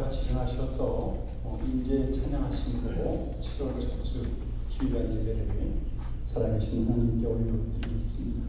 같이 일어나셔서 인제 찬양하심으로 7월 첫 주 주일날 예배를 살아계신 하나님께 올려드리겠습니다.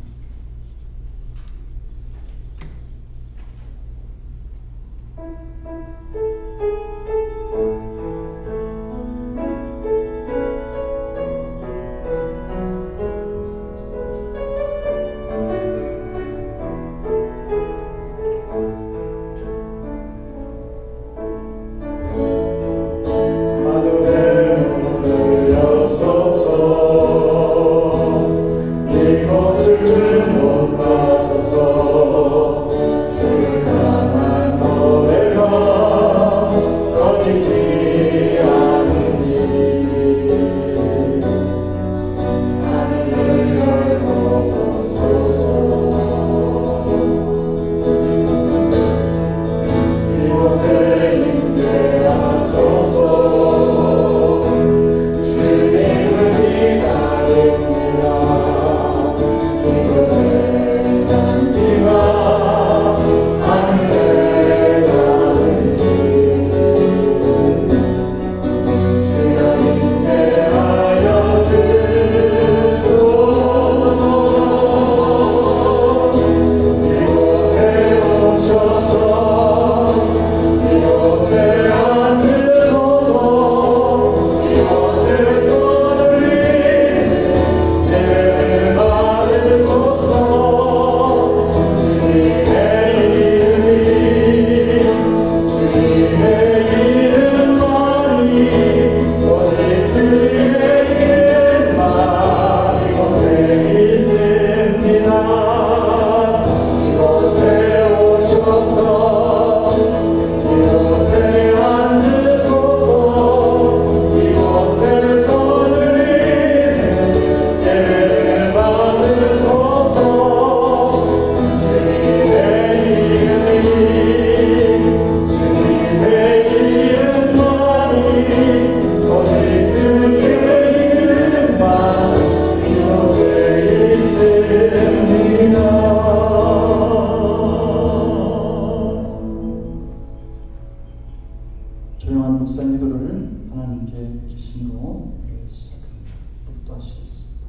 조용한 묵상 기도를 하나님께 드리심으로 시작합니다. 독도하시겠습니다.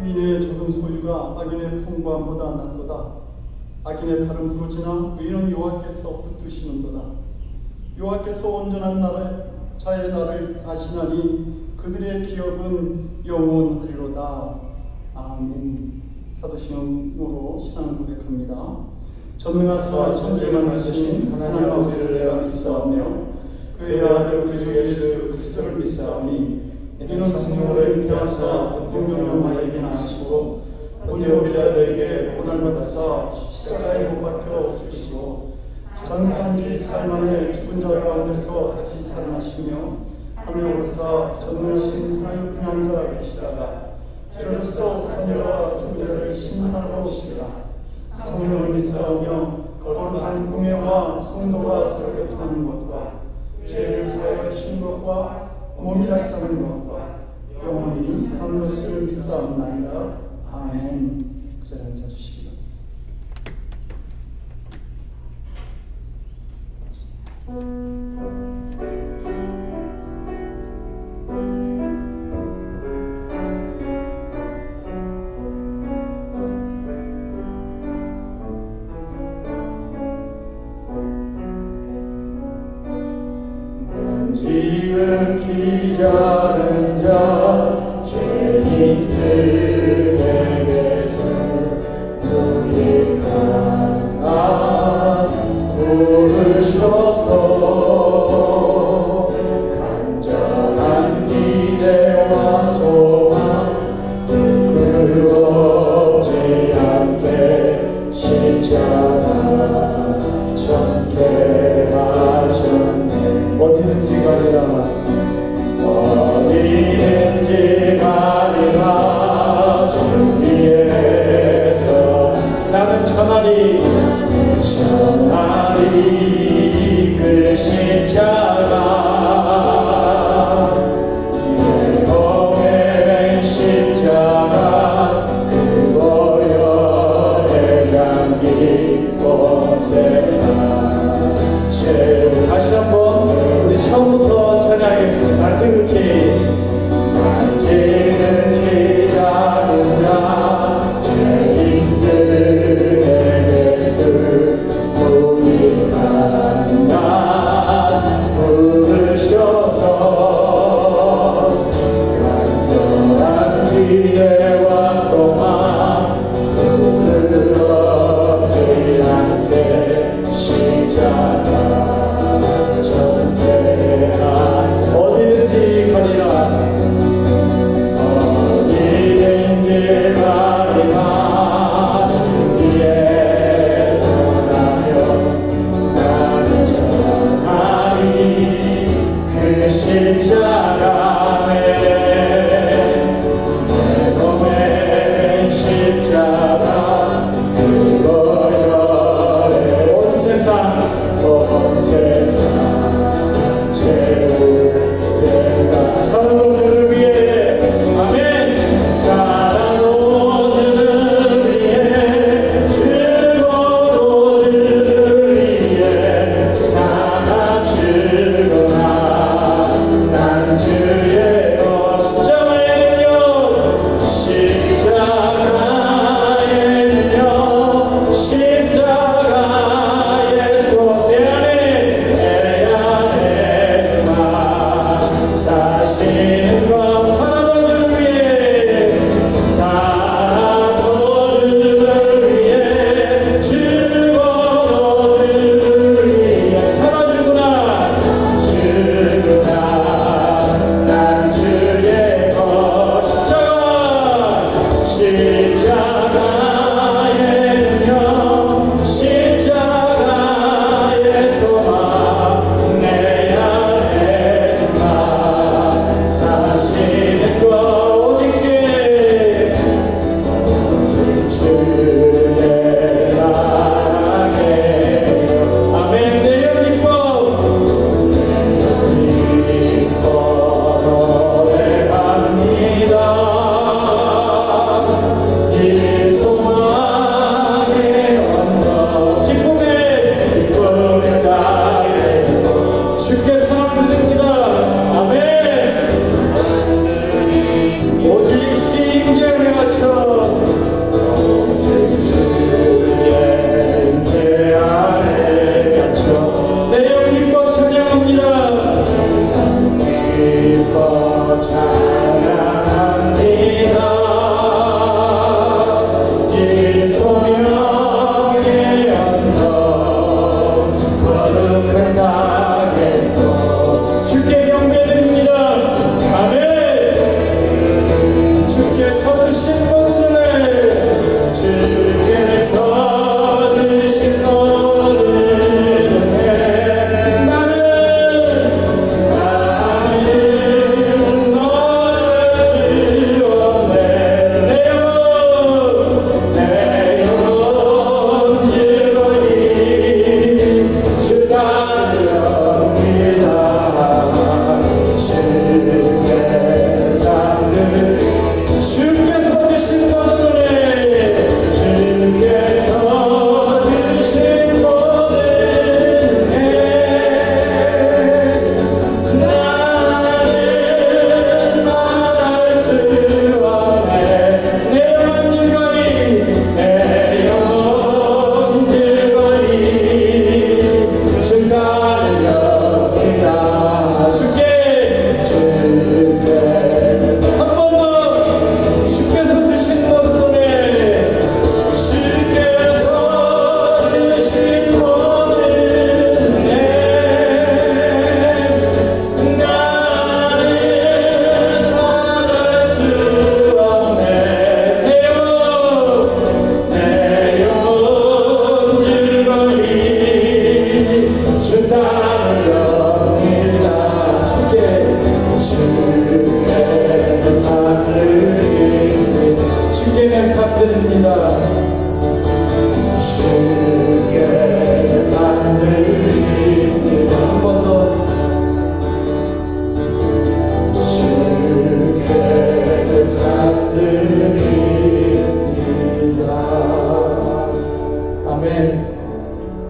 의인의 적은 소유가 악인의 풍부함보다 낫도다. 악인의 팔은 부러지나 의인은 여호와께서 붙드시는도다. 여호와께서 온전한 자의 날을 아시나니 그들의 기업은 영원하리로다. 아멘. 사도신앙으로 신앙을 고백합니다. 전능하사 천지를 만드신 하나님 아버지를 내가 믿사오며 그의 아들 우리 주 예수 그리스도를 믿사오니 이는 성령으로 잉태하사 동정녀 마리아에게 나시고 본디오 빌라도에게 고난을 받아사 십자가에 못 박혀 죽으시고 장사한 지 4일 만에 죽은 자 가운데서 다시 살아나시며 하늘에 오르사 전능하신 하나님 편한 자 계시다가 주로서 산자와 죽은 자를 심판하러 오시리라. 성령을 믿사오며 거룩한 공예와 성도가 서로 교통하는 것과 죄를 사하여 주신 것과 몸이 달성하는 것과 영원히 사는 것을 믿사옵나이다. 아멘. 그 자리에 앉아주시기를. 지극히 작은 자 죄인들에게서 유익한 나 부르셔서 십자가 전케 하셨네. 어디든지 가리라 어디든지 가리라 주 위에서 나는 전하리 그 십자가 내 몸에 맹 십자가 그거여의 향기 온 세상 채우 다시 한번 우리 처음부터 찬양하겠습니다. 난 지극히 작은 자 죄인들에게 유익한 나 부르셔서 간절한 기대와 소망 부끄럽지 않게 십자가 전케한 어디든지 가리라 어디든지 가리라 주 위에 나는 전하리 그 십자가에 내 몸에 아멘.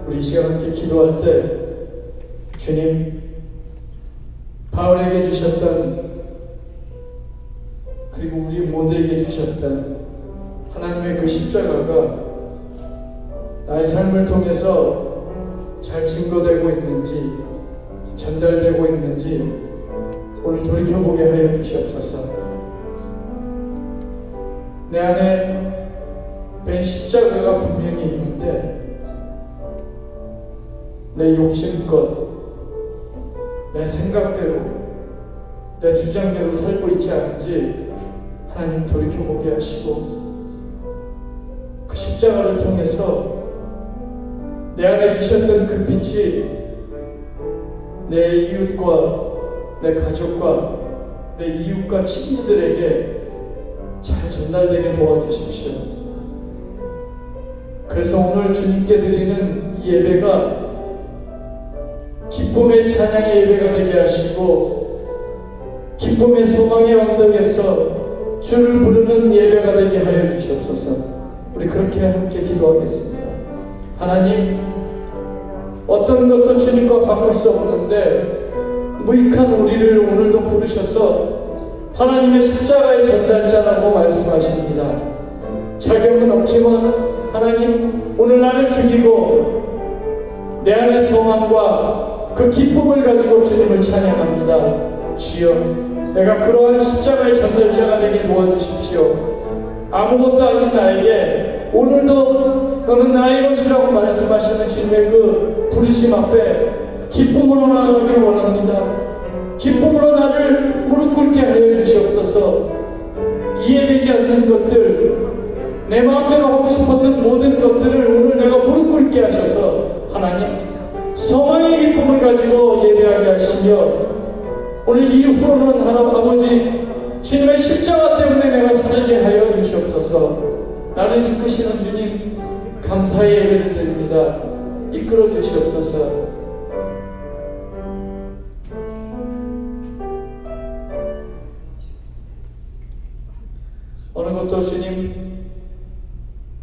우리 이 시간 함께 기도할 때 주님, 바울에게 주셨던, 그리고 우리 모두에게 주셨던 하나님의 그 십자가가 나의 삶을 통해서 잘 증거되고 있는지, 전달되고 있는지 오늘 돌이켜보게 하여 주시옵소서. 내 안에 뺀 십자가가 분명히 있는데 내 욕심껏, 내 생각대로, 내 주장대로 살고 있지 않은지 하나님 돌이켜보게 하시고, 그 십자가를 통해서 내 안에 주셨던 그 빛이 내 이웃과 내 가족과 내 이웃과 친구들에게 잘 전달되게 도와주십시오. 그래서 오늘 주님께 드리는 이 예배가 기쁨의 찬양의 예배가 되게 하시고, 기쁨의 소망의 언덕에서 주를 부르는 예배가 되게 하여 주시옵소서. 우리 그렇게 함께 기도하겠습니다. 하나님, 어떤 것도 주님과 바꿀 수 없는데 무익한 우리를 오늘도 부르셔서 하나님의 십자가의 전달자라고 말씀하십니다. 자격은 없지만 하나님, 오늘 나를 죽이고 내 안의 소망과 그 기쁨을 가지고 주님을 찬양합니다. 주여, 내가 그러한 십자가의 전달자가 되게 도와주십시오. 아무것도 아닌 나에게 오늘도 너는 나의 것이라고 말씀하시는 주님의 그 부르심 앞에 기쁨으로 나아가길 원합니다. 기쁨으로 나를 무릎 꿇게 하여 주시옵소서. 이해되지 않는 것들, 내 마음대로 하고 싶었던 모든 것들을 오늘 내가 무릎 꿇게 하셔서 하나님, 소망의 기쁨을 가지고 예배하게 하시며, 오늘 이후로는 하나님 아버지 주님의 십자가 때문에 내가 살게 하여 주시옵소서. 나를 이끄시는 주님, 감사의 예배를 드립니다. 이끌어 주시옵소서. 어느 것도 주님,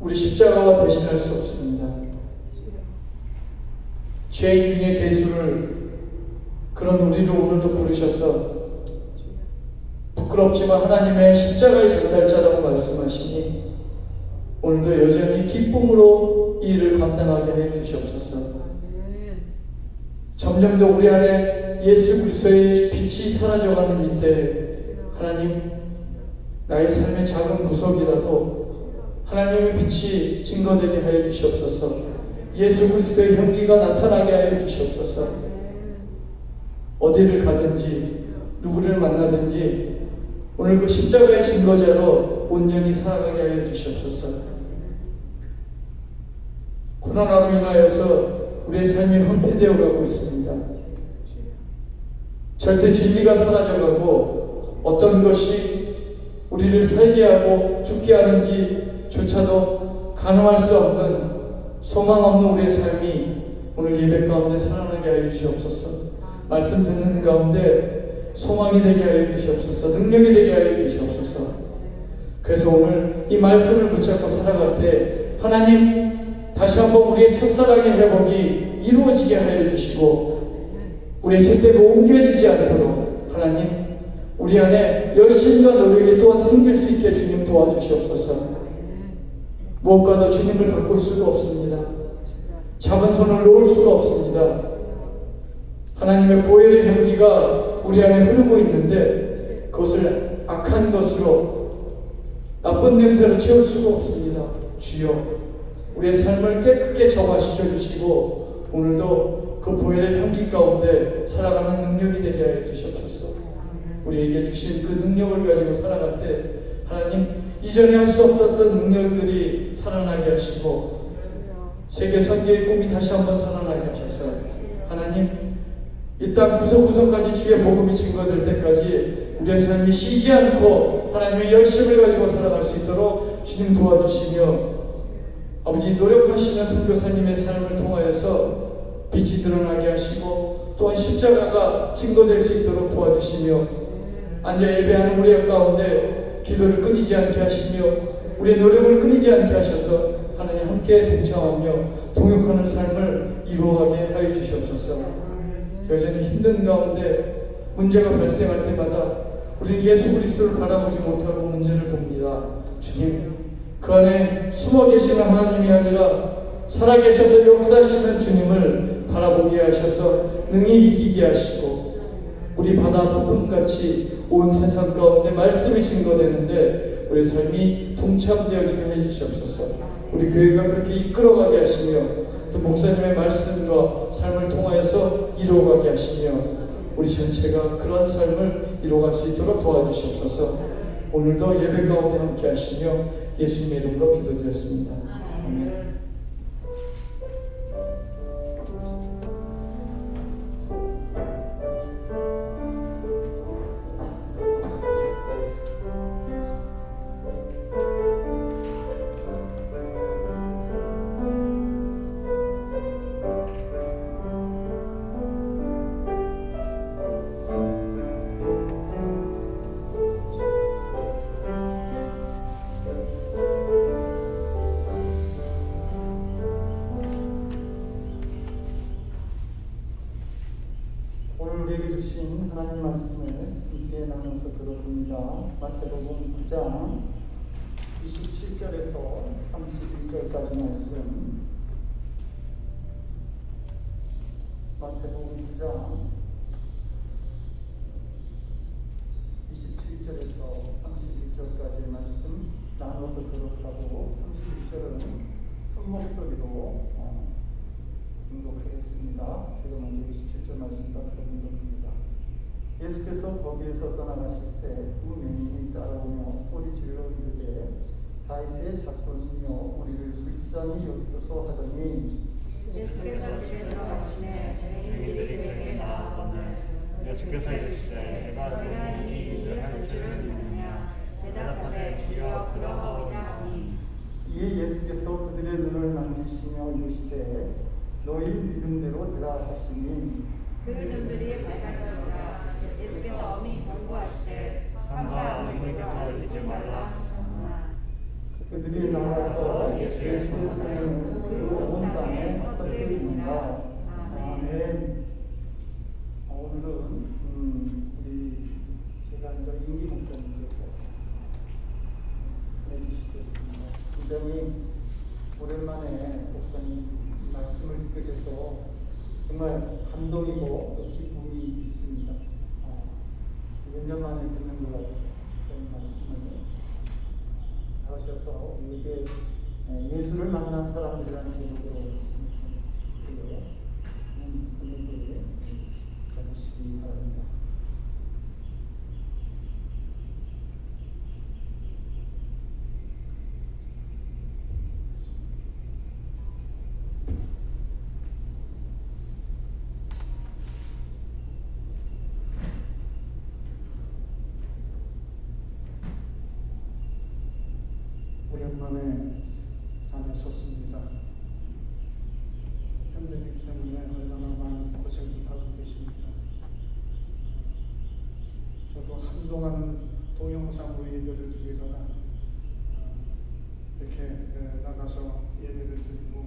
우리 십자가와 대신할 수 없습니다. 죄인 중에 괴수를, 그런 우리를 오늘도 부르셔서 부끄럽지만 하나님의 십자가의 전달자라고 말씀하시니 오늘도 여전히 기쁨으로 이 일을 감당하게 해 주시옵소서. 점점 더 우리 안에 예수 그리스도의 빛이 사라져가는 이때 하나님, 나의 삶의 작은 구석이라도 하나님의 빛이 증거되게 하여 주시옵소서. 예수 그리스도의 향기가 나타나게 하여 주시옵소서. 어디를 가든지 누구를 만나든지 오늘 그 십자가의 증거자로 온전히 살아가게 하여 주시옵소서. 코로나로 인하여서 우리의 삶이 황폐되어 가고 있습니다. 절대 진리가 사라져가고 어떤 것이 우리를 살게 하고 죽게 하는지조차도 가늠할 수 없는, 소망 없는 우리의 삶이 오늘 예배 가운데 살아나게 하여 주시옵소서. 말씀 듣는 가운데 소망이 되게 하여 주시옵소서. 능력이 되게 하여 주시옵소서. 그래서 오늘 이 말씀을 붙잡고 살아갈 때 하나님, 다시 한번 우리의 첫사랑의 회복이 이루어지게 하여 주시고 우리의 죄대로 옮겨지지 않도록 하나님, 우리 안에 열심과 노력이 또한 생길 수 있게 주님 도와주시옵소서. 무엇과도 주님을 바꿀 수가 없습니다. 잡은 손을 놓을 수가 없습니다. 하나님의 보혈의 향기가 우리 안에 흐르고 있는데 그것을 악한 것으로, 나쁜 냄새로 채울 수가 없습니다. 주여, 우리의 삶을 깨끗게 정화시켜 주시고 오늘도 그 보혈의 향기 가운데 살아가는 능력이 되게 하여 주시옵소서. 우리에게 주신 그 능력을 가지고 살아갈 때 하나님, 이전에 할 수 없었던 능력들이 살아나게 하시고 세계 선교의 꿈이 다시 한번 살아나게 하셔서 하나님, 이 땅 구석구석까지 주의 복음이 증거될 때까지 우리의 삶이 쉬지 않고 하나님의 열심을 가지고 살아갈 수 있도록 주님 도와주시며, 아버지 노력하시는 선교사님의 삶을 통하여서 빛이 드러나게 하시고 또한 십자가가 증거될 수 있도록 도와주시며, 앉아 예배하는 우리 가운데 기도를 끊이지 않게 하시며 우리의 노력을 끊이지 않게 하셔서 하나님 함께 동참하며 동역하는 삶을 이루어가게 하여 주시옵소서. 여전히 힘든 가운데 문제가 발생할 때마다 우리는 예수 그리스도를 바라보지 못하고 문제를 봅니다. 주님, 그 안에 숨어 계시는 하나님이 아니라 살아계셔서 역사하시는 주님을 바라보게 하셔서 능히 이기게 하시고 우리 바다 덮음같이 온 세상 가운데 말씀이 증거되는데 우리 삶이 동참되어지게 해주시옵소서. 우리 교회가 그렇게 이끌어가게 하시며 또 목사님의 말씀과 삶을 통하여서 이루어가게 하시며 우리 전체가 그런 삶을 이루어갈 수 있도록 도와주시옵소서. 오늘도 예배 가운데 함께 하시며 예수님의 이름으로 기도드렸습니다. 아멘. 우리에게 주신 하나님 말씀을 함께 나눠서 들어봅니다. 마태복음 9장 27절에서 31절까지 말씀. 마태복음 9장 27절에서 31절까지 말씀 나눠서 들어보고 31절은 큰 목소리로 응독하겠습니다. 제가 먼저 27절 말씀과 응독합니다. 예수께서 거기에서 떠나가실새 두 맹인이 따라오며 소리질러 이르되 다윗의 자손이며 우리를 불쌍히 여기소서 하더니 예수께서 집에 들어가시매 맹인들이 그에게 나아오거늘 예수께서 이르시되 내가 너희가 이 일을 할 줄을 믿느냐 대답하되 주여 그러하오냐 하니 이에 예수께서 그들의 눈을 만지시며 이르시되 너희 믿음대로 되라 하시니 그 눈들이 밝아졌더라. 예수께서 엄히 경고하시되 삼가 너희가 잊지 말라 하셨으나 그들이 나와서 예수의 사랑을 그 온 땅에 퍼뜨리니라. 아멘. 오늘은 우리 제가 임기 목사님께서 해주시겠습니다. 굉장히 오랜만에 목사님 말씀을 듣게 돼서 정말 감동이고 또 기쁨이 있습니다. 몇 년 만에 듣는 것 같아요. 말씀을 하셔서 우리에게 예수를 만난 사람들이라는 제목으로 분들이 가르치기 바랍니다. 오랜만에 다녔었습니다. 현대이기 때문에 얼마나 많은 고생을 하고 계십니까? 저도 한동안 동영상으로 예배를 드리다가 이렇게 나가서 예배를 드리고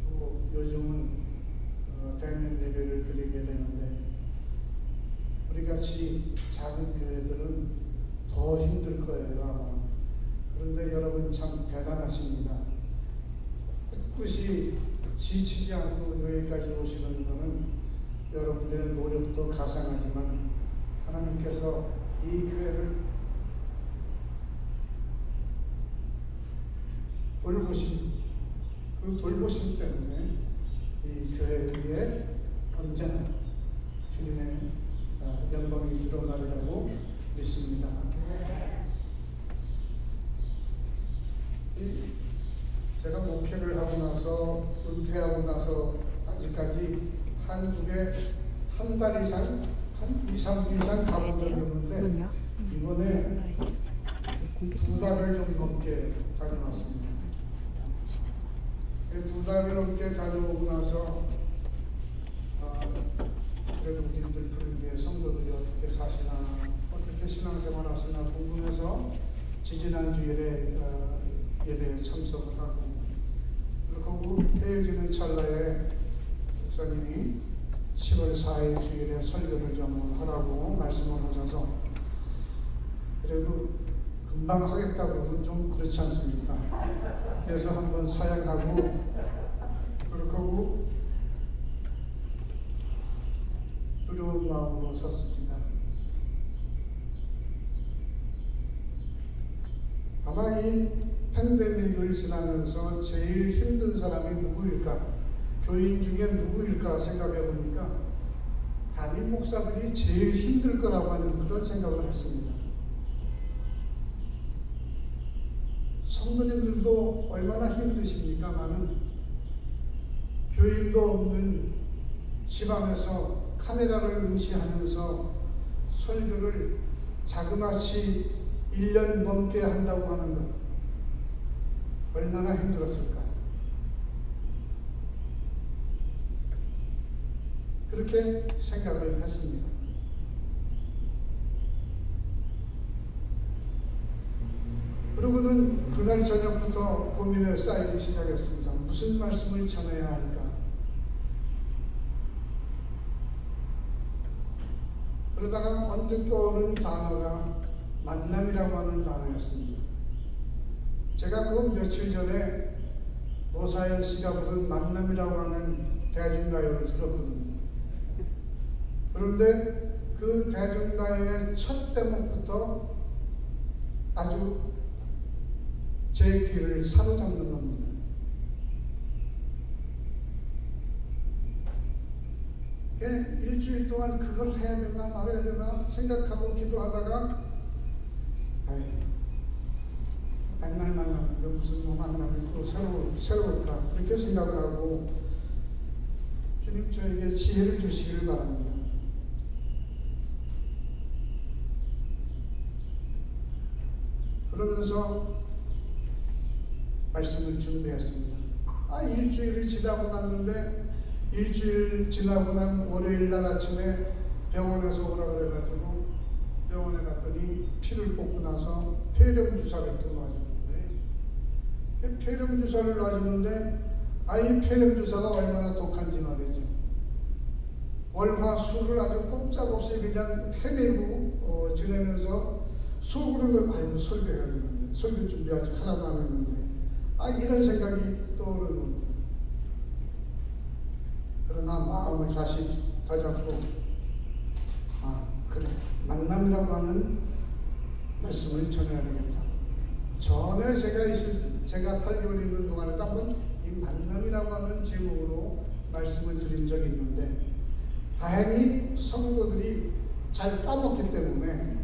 또 요즘은 대면 예배를 드리게 되는데 우리 같이 작은 교회들은 더 힘들 거예요 아마. 그런데 여러분 참 대단하십니다. 끝끝이 지치지 않고 여기까지 오시는 것은 여러분들의 노력도 가상하지만 하나님께서 이 교회를 돌보심, 그 돌보심 때문에 이 교회 위에 언제나 주님의 영광이 드러나리라고 믿습니다. 제가 목회를 하고 나서 은퇴하고 나서 아직까지 한국에 한 달 이상, 한 2, 3주 이상 가본 적이 없는데 이번에 2달을 좀 넘게 다녀왔습니다. 2달을 넘게 다녀오고 나서 그래도 우리들 그런 게 성도들이 어떻게 사시나 어떻게 신앙생활 하시나 궁금해서 지지난 주일에 예배에 참석을 하고 그리고 헤어지는 찰나에 목사님이 10월 4일 주일에 설교를 좀 하라고 말씀을 하셔서 그래도 금방 하겠다고는 좀 그렇지 않습니까? 그래서 한번 사양하고 그리고 두려운 마음으로 섰습니다. 아마 이 팬데믹을 지나면서 제일 힘든 사람이 누구일까? 교인 중에 누구일까 생각해 보니까 담임 목사들이 제일 힘들 거라고 하는 그런 생각을 했습니다. 성도님들도 얼마나 힘드십니까마는 교인도 없는 지방에서 카메라를 무시하면서 설교를 자그마치 1년 넘게 한다고 하는 것 얼마나 힘들었을까. 그렇게 생각을 했습니다. 그러고는 그날 저녁부터 고민에 쌓이기 시작했습니다. 무슨 말씀을 전해야 할까? 그러다가 언뜻 떠오른 단어가 만남이라고 하는 단어였습니다. 제가 그 며칠 전에 노사연 씨가 부른 만남이라고 하는 대중가요를 들었거든요. 그런데 그 대중가요의 첫 대목부터 아주 제 귀를 사로잡는 겁니다. 일주일 동안 그걸 해야 되나 말아야 되나 생각하고 기도하다가 맨날 만나는데 무슨 만남이 또 새로울까 그렇게 생각을 하고 주님 저에게 지혜를 주시기를 바랍니다. 그러면서 말씀을 준비했습니다. 일주일을 지나고 났는데 일주일 지나고 난 월요일 날 아침에 병원에서 오라 그래가지고 병원에 갔더니 피를 뽑고 나서 폐렴 주사를 또 놔주는데 폐렴 주사를 놔주는데 이 폐렴 주사가 얼마나 독한지 말이죠. 월화 수를 아주 꼼짝없이 그냥 헤매고 지내면서 속으로는 아이고 설교해야 되는데 설교 준비 아직 하나도 안 했는데 이런 생각이 떠오르는 겁니다. 그러나 마음을 다시 다잡고 그래 만남이라고 하는 말씀을 전해야 되겠다. 전에 제가 8개월 있는 동안에도 한번 이 만남이라고 하는 제목으로 말씀을 드린 적이 있는데 다행히 성도들이 잘 까먹기 때문에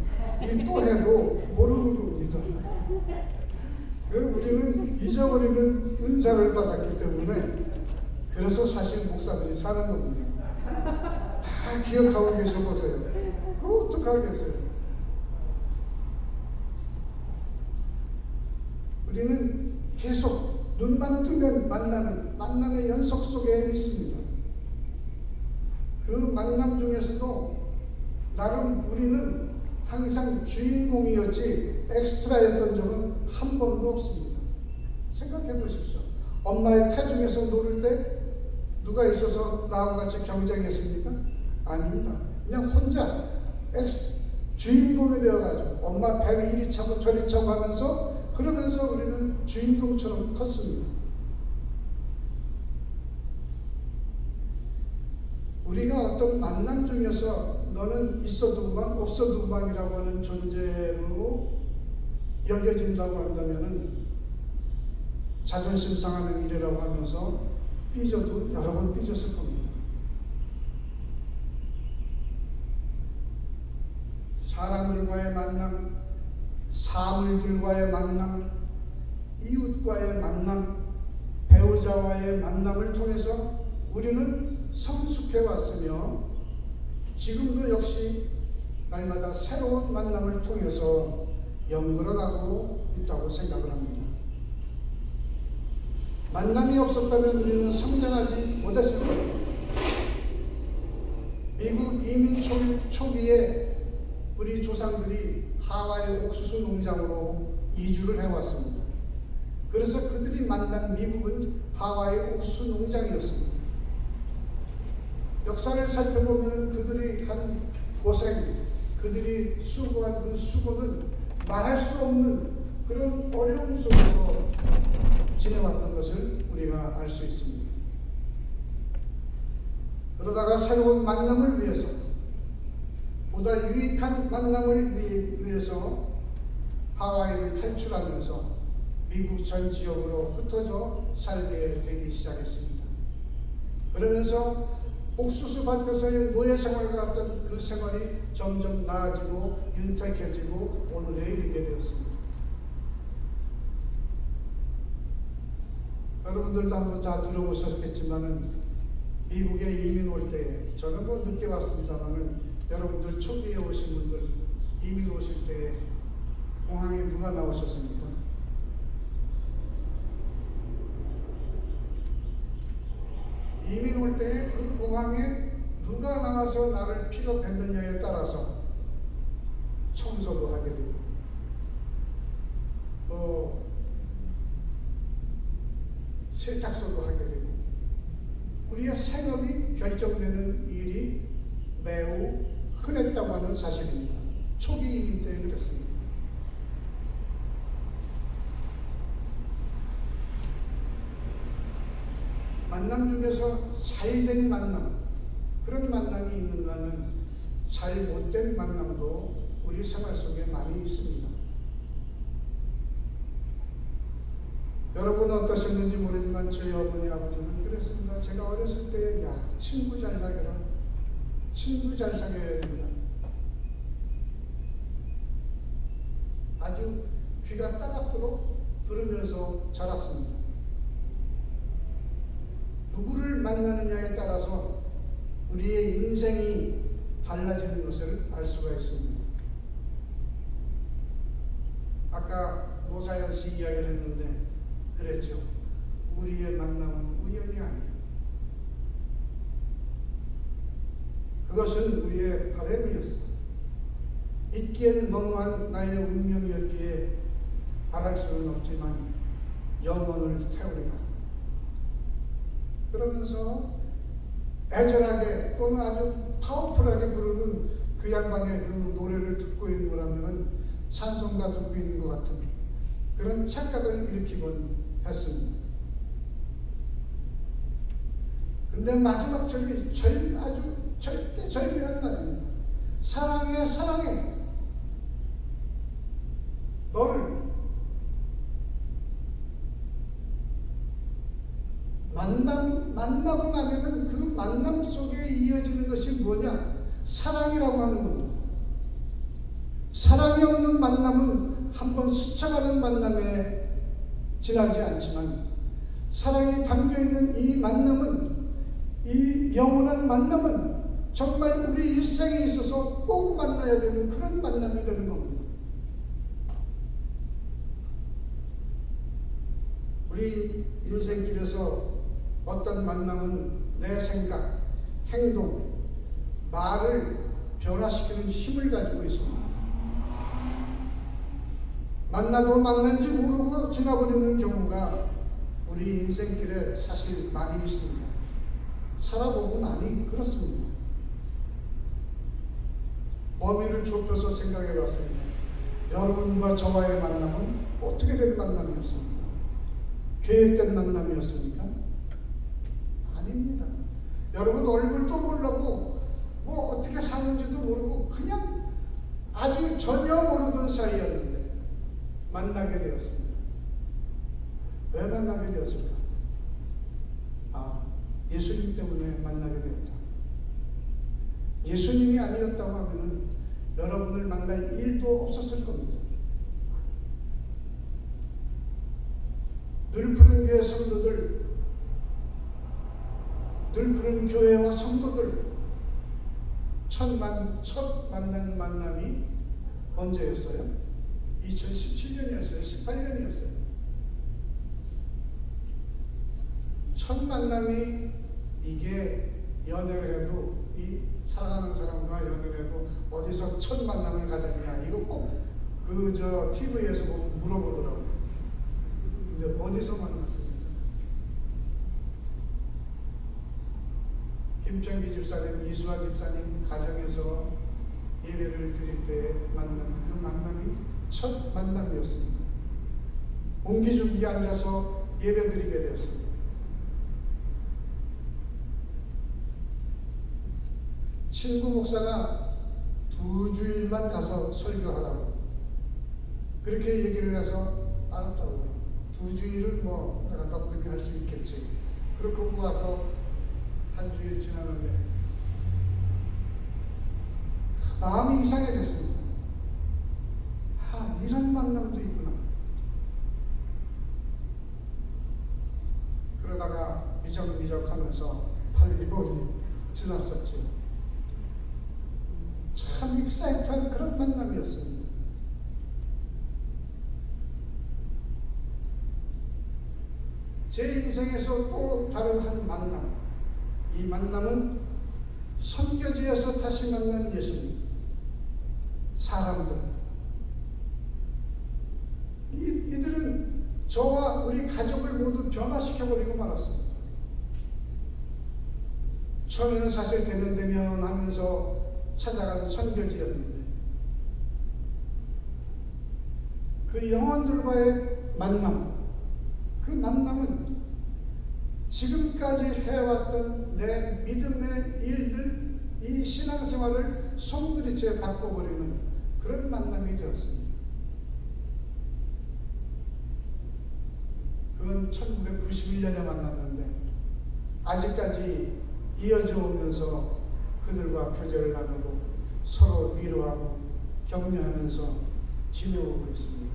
또 해도 모르는 겁니다. 우리는 잊어버리는 은사를 받았기 때문에 그래서 사실 목사들이 사는 겁니다. 다 기억하고 계셔보세요. 그거 어떡하겠어요. 우리는 계속 눈만 뜨면 만남의 연속 속에 있습니다. 그 만남 중에서도 나름 우리는 항상 주인공이었지 엑스트라였던 적은 한 번도 없습니다. 생각해 보십시오. 엄마의 태중에서 노를 때 누가 있어서 나하고 같이 경쟁했습니까? 아닙니다. 그냥 혼자 주인공이 되어가지고 엄마 배를 이리 차고 저리 차고 하면서 그러면서 우리는 주인공처럼 컸습니다. 우리가 어떤 만남 중에서 너는 있어도 그만 없어도 그만이라고 하는 존재로 여겨진다고 한다면 자존심 상하는 일이라고 하면서 삐져도 여러 번 삐졌을 겁니다. 사람들과의 만남, 사물들과의 만남, 이웃과의 만남, 배우자와의 만남을 통해서 우리는 성숙해 왔으며 지금도 역시 날마다 새로운 만남을 통해서 연결어가고 있다고 생각을 합니다. 만남이 없었다면 우리는 성장하지 못했을 겁니다. 미국 이민 초기에 우리 조상들이 하와이 옥수수 농장으로 이주를 해왔습니다. 그래서 그들이 만난 미국은 하와이 옥수 농장이었습니다. 역사를 살펴보면 그들이 한 고생, 그들이 수고한 그 수고는 말할 수 없는 그런 어려움 속에서 지내왔던 것을 우리가 알 수 있습니다. 그러다가 새로운 만남을 위해서, 보다 유익한 만남을 위해서 하와이를 탈출하면서 미국 전 지역으로 흩어져 살게 되기 시작했습니다. 그러면서 옥수수 밭에서의 노예 생활과 같은 그 생활이 점점 나아지고 윤택해지고 오늘에 이르게 되었습니다. 여러분들도 한번 다 들어보셨겠지만은 미국에 이민 올 때, 저는 뭐 늦게 왔습니다만은 여러분들 초기에 오신 분들 이민 오실 때 공항에 누가 나오셨습니까? 이민 올 때 그 공항에 누가 나와서 나를 픽업했느냐에 따라서 청소도 하게 되고 또 세탁소도 하게 되고 우리의 생업이 결정되는 일이 매우 흔했다고 하는 사실입니다. 초기 이민 때 그랬습니다. 만남 중에서 잘된 만남, 그런 만남이 있는가는 잘 못된 만남도 우리 생활 속에 많이 있습니다. 여러분은 어떠셨는지 모르지만 저희 어머니 아버지는 그랬습니다. 제가 어렸을 때 야, 친구 잘 사귀라, 친구 잘 사귀어야 된다. 아주 귀가 따갑도록 들으면서 자랐습니다. 누구를 만나느냐에 따라서 우리의 인생이 달라지는 것을 알 수가 있습니다. 아까 노사연 씨 이야기를 했는데 그랬죠. 우리의 만남은 우연이 아니다. 그것은 우리의 바람이었어. 있기엔 멍한 나의 운명이었기에 바랄 수는 없지만 영혼을 태우리라. 그러면서 애절하게 또는 아주 파워풀하게 부르는 그 양반의 그 노래를 듣고 있는 거라면 찬송가 듣고 있는 것 같은 그런 착각을 일으키곤 했습니다. 근데 마지막 절이 아주 절대 절묘한 말입니다. 사랑해, 사랑해. 너를 만나고 나면은 그 만남 속에 이어지는 것이 뭐냐? 사랑이라고 하는 겁니다. 사랑이 없는 만남은 한번 스쳐가는 만남에 지나지 않지만 사랑이 담겨있는 이 만남은, 이 영원한 만남은 정말 우리 일생에 있어서 꼭 만나야 되는 그런 만남이 되는 겁니다. 우리 인생길에서 어떤 만남은 내 생각, 행동, 말을 변화시키는 힘을 가지고 있습니다. 만나도 만난지 모르고 지나버리는 경우가 우리 인생길에 사실 많이 있습니다. 살아보고 나니 그렇습니다. 범위를 좁혀서 생각해 봤습니다. 여러분과 저와의 만남은 어떻게 된 만남이었습니까? 계획된 만남이었습니까? 아닙니다. 여러분 얼굴도 모르고 뭐 어떻게 사는지도 모르고 그냥 아주 전혀 모르던 사이였는데 만나게 되었습니다. 왜 만나게 되었을까? 예수님 때문에 만나게 되었다. 예수님이 아니었다고 하면 여러분을 만날 일도 없었을 겁니다. 늘푸른 성도들, 늘푸른 교회와 성도들 첫 만난 만남이 언제였어요? 2017년이었어요? 18년이었어요? 첫 만남이 이게 연애를 해도 이 사랑하는 사람과 연애를 해도 어디서 첫 만남을 가졌냐 이거 꼭 TV에서 보면 물어보더라고요. 근데 어디서 만났습니까? 김정기 집사님, 이수아 집사님 가정에서 예배를 드릴 때 만난 그 만남이 첫 만남이었습니다. 옹기종기 앉아서 예배 드리게 되었습니다. 친구 목사가 2주일만 가서 설교하라고 그렇게 얘기를 해서 알았다고요. 2주일은 뭐 내가 넉넉히 할 수 있겠지. 그렇게 와서 한 주일 지나는데 마음이 이상해졌습니다. 아, 이런 만남도 있구나. 그러다가 미적미적하면서 8개월이 지났었죠. 참 익사이트한 그런 만남이었습니다. 제 인생에서 또 다른 한 만남. 이 만남은 선교지에서 다시 만난 예수님. 사람들. 이들은 저와 우리 가족을 모두 변화시켜버리고 말았습니다. 처음에는 사실 대면대면 하면서 찾아간 선교지였는데 그 영혼들과의 만남, 그 만남은 지금까지 해왔던 내 믿음의 일들, 이 신앙생활을 송두리째 바꿔버리는 그런 만남이 되었습니다. 그건 1991년에 만났는데 아직까지 이어져 오면서 그들과 교제를 나누고 서로 위로하고 격려하면서 지내오고 있습니다.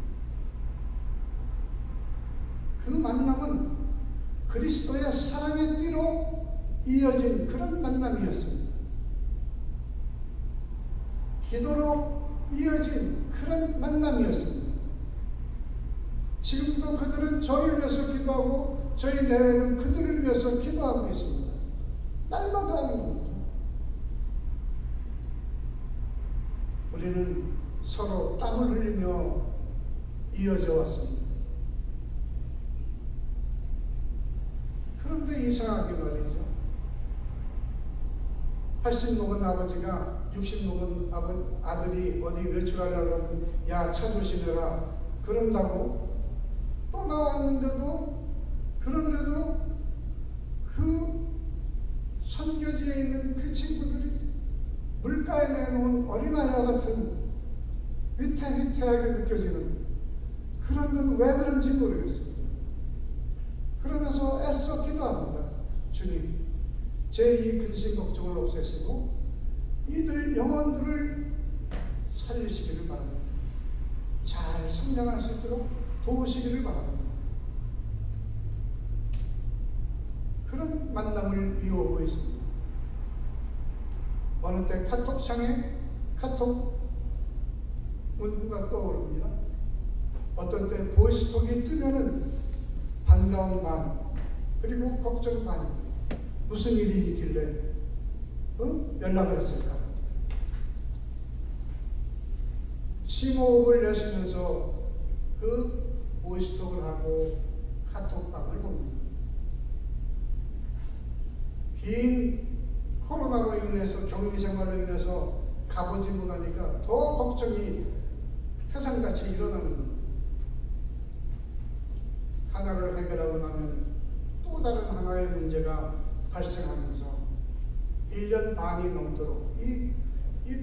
그 만남은 그리스도의 사랑의 띠로 이어진 그런 만남이었습니다. 기도로 이어진 그런 만남이었습니다. 지금도 그들은 저를 위해서 기도하고 저희 내외는 그들을 위해서 기도하고 있습니다. 날마다 하는 겁니다. 우리는 서로 땀을 흘리며 이어져 왔습니다. 그런데 이상하게 말이죠. 80 먹은 아버지가 60 먹은 아들이 어디 외출하려고 하면 야, 차 조심해라 그런다고 떠나왔는데도 그런데도 그 선교지에 있는 그 친구들이 물가에 내놓은 어린아이와 같은 위태위태하게 느껴지는 그런 건 왜 그런지 모르겠습니다. 그러면서 애써 기도합니다. 주님, 제 이 근심 걱정을 없애시고 이들 영혼들을 살리시기를 바랍니다. 잘 성장할 수 있도록 도우시기를 바랍니다. 그런 만남을 이어오고 있습니다. 어느 때 카톡창에 카톡 문구가 떠오릅니다. 어떤 때 보이스톡이 뜨면은 반가운 반 그리고 걱정 반입니다. 무슨 일이 있길래 연락을 했을까? 심호흡을 내쉬면서 그 보이스톡을 하고 카톡방을 봅니다. 긴 코로나로 인해서 격리 생활로 인해서 가보지 못하니까 더 걱정이 태산같이 일어나는 겁니다. 하나를 해결하고 나면 또 다른 하나의 문제가 발생하면서 1년 반이 넘도록 이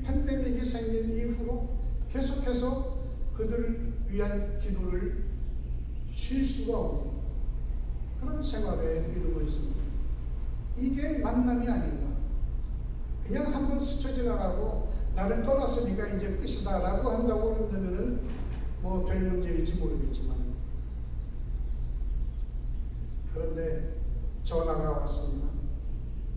팬데믹이 생긴 이후로 계속해서 그들을 위한 기도를 쉴 수가 없는 그런 생활에 이르고 있습니다. 이게 만남이 아닌가. 그냥 한번 스쳐 지나가고 나는 떠났으니까 이제 끝이다 라고 한다고 한다면은 뭐 별 문제일지 모르겠지만 그런데 전화가 왔습니다.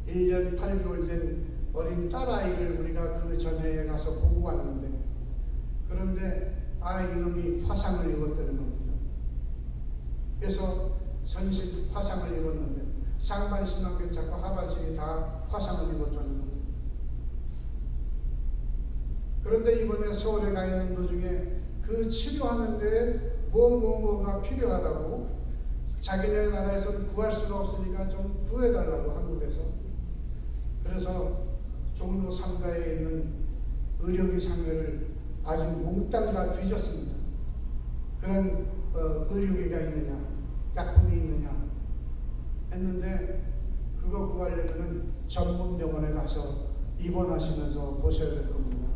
1년 8개월 된 어린 딸아이를 우리가 그 전해에 가서 보고 왔는데 그런데 이놈이 화상을 입었다는 겁니다. 그래서 전신 화상을 입었는데 상반신만 괜찮고 하반신이 다 화상을 입었다는 겁니다. 그런데 이번에 서울에 가 있는 도중에 그 치료하는 데 뭐가 필요하다고 자기네 나라에서는 구할 수가 없으니까 좀 구해달라고 한국에서. 그래서 종로 3가에 있는 의료비 상회를 아주 몽땅 다 뒤졌습니다. 그런 의료기가 있느냐, 약품이 있느냐 했는데 그거 구하려면은 전문 병원에 가서 입원하시면서 보셔야 될 겁니다.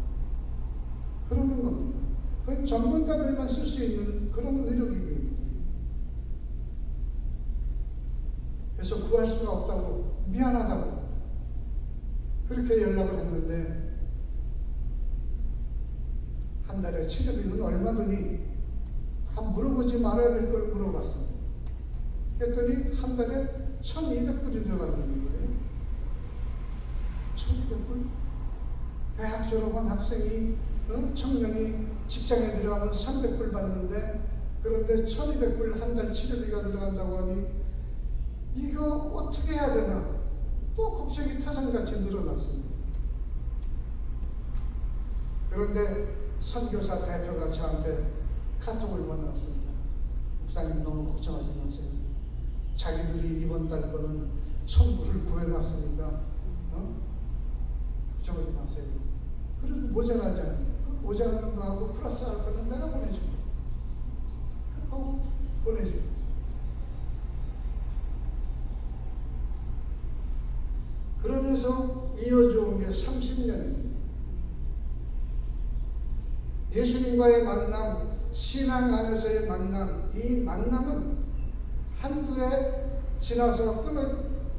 그러는 겁니다. 그건 전문가들만 쓸 수 있는 그런 의료기구입니다. 그래서 구할 수가 없다고, 미안하다고 그렇게 연락을 했는데 한 달에 치료비는 얼마더니 물어보지 말아야 될 걸 물어봤습니다. 그랬더니 한 달에 1,200불이 들어간다는 거예요. 1,200불? 대학 졸업한 학생이 청년이 직장에 들어가면 300불 받는데, 그런데 1,200불 한 달 치료비가 들어간다고 하니 이거 어떻게 해야 되나 또 걱정이 타산같이 늘어났습니다. 그런데 선교사 대표가 저한테 카톡을 보내왔습니다. 목사님 너무 걱정하지 마세요. 자기들이 이번 달 거는 1,000불을 구해놨으니까 걱정하지 마세요. 그래도 모자라지 않아요. 모자라는 거하고 플러스 할 거는 내가 보내줄게. 하고 보내줄게. 그러면서 이어져 온 게 30년입니다. 예수님과의 만남, 신앙 안에서의 만남, 이 만남은 한두 해 지나서